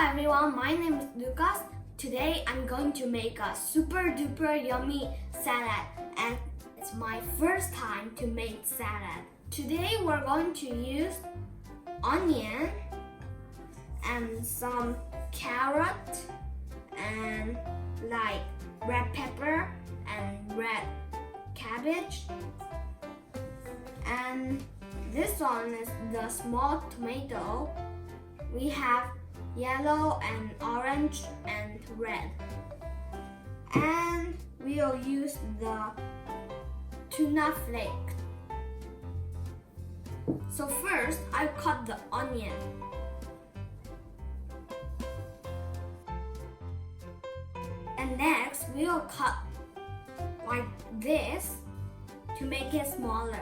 everyone, my name is Lucas. Today I'm going to make a super duper yummy salad, and it's my first time to make salad. Today we're going to use onion and some carrot and like red pepper and red cabbage, and this one is the small tomato. We have yellow and orange and red, and we'll use the tuna flake. So first I cut the onion, and next we'll cut like this to make it smaller.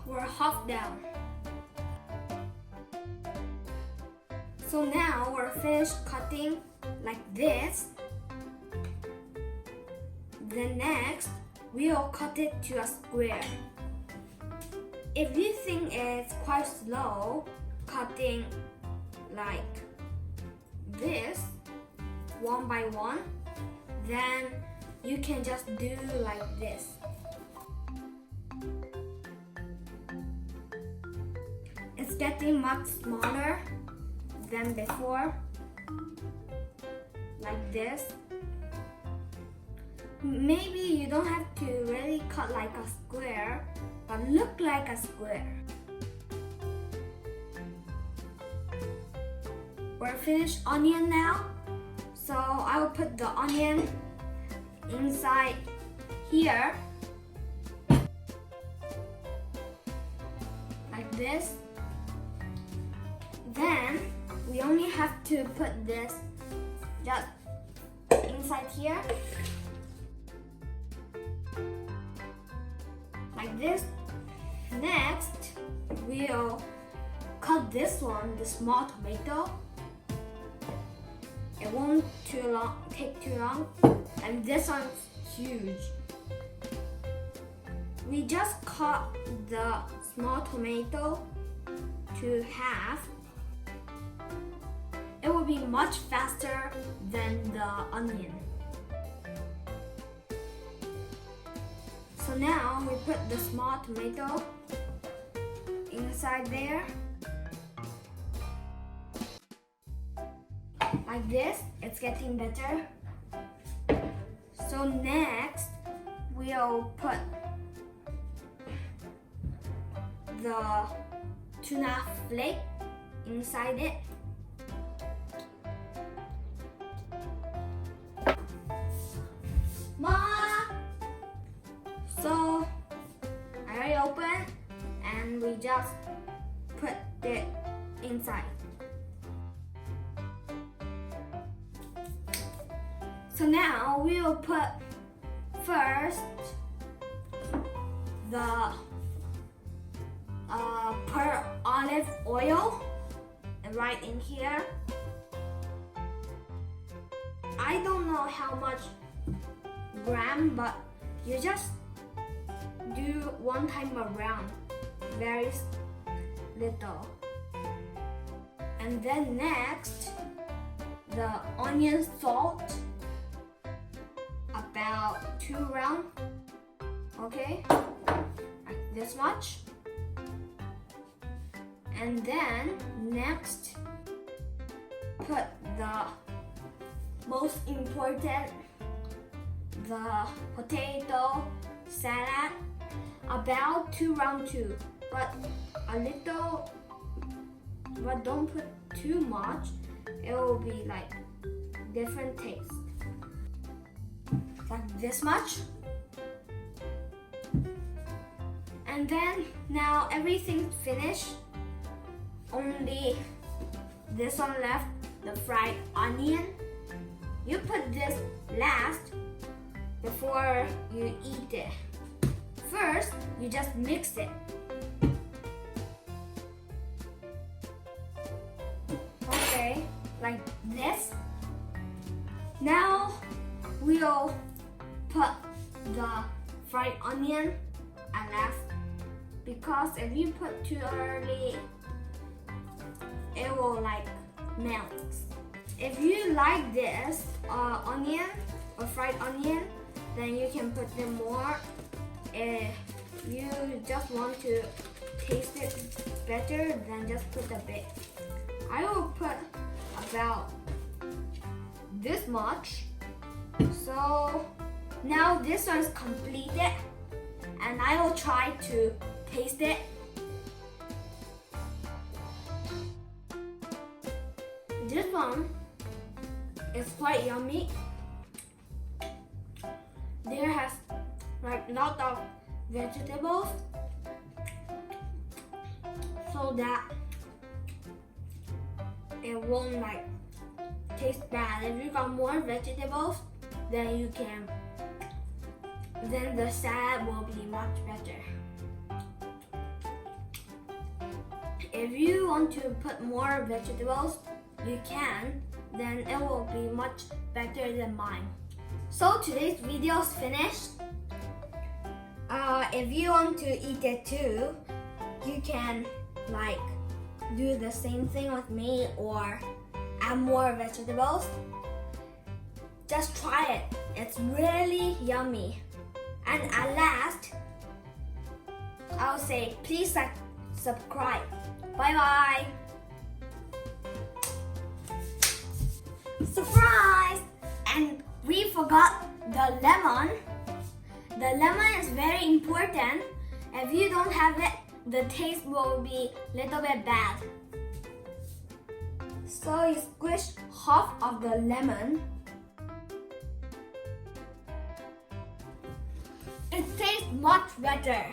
We're half down. So now we're finished cutting like this. Then next, we'll cut it to a square. If you think it's quite slow cutting like this, one by one, then you can just do like this. It's getting much smaller than before, like this. Maybe you don't have to really cut like a square, but look like a square. We're finished onion now, so I will put the onion inside here, like this. Then we only have to put this just inside here, like this. Next, we'll cut this one, the small tomato. It won't take too long, and this one's huge. We just cut the small tomato to half. It will be much faster than the onion. So now we put the small tomato inside there, like this. It's getting better. So next we'll put the tuna flake inside it. So I already opened, and we just put it inside. So now we will put first the pearl olive oil right in here. I don't know how much gram, but you just do one time around, very little. And then next, the onion salt, about 2 rounds, okay, like this much. And then next, put the most important, the potato salad, about 2 rounds too, but a little, but don't put too much. It will be like different taste, like this much. And then now everything's finished, only this one left, the fried onion. You put this last before you eat it. First, you just mix it. Okay, like this. Now we'll put the fried onion at last because if you put too early, it will like melt. If you like this onion or fried onion, then you can put them more. If you just want to taste it better, then just put a bit. I will put about this much. So now this one is completed, and I will try to taste it. This one is quite yummy. There has like lot of vegetables, so that it won't like taste bad. If you got more vegetables, then the salad will be much better. If you want to put more vegetables, you can, then it will be much better than mine. So today's video is finished. If you want to eat it too, you can like do the same thing with me or add more vegetables. Just try it. It's really yummy. And at last, I'll say please subscribe. Bye bye. Surprise! And we forgot the lemon. The lemon is very important. If you don't have it, the taste will be a little bit bad. So you squish half of the lemon. It tastes much better.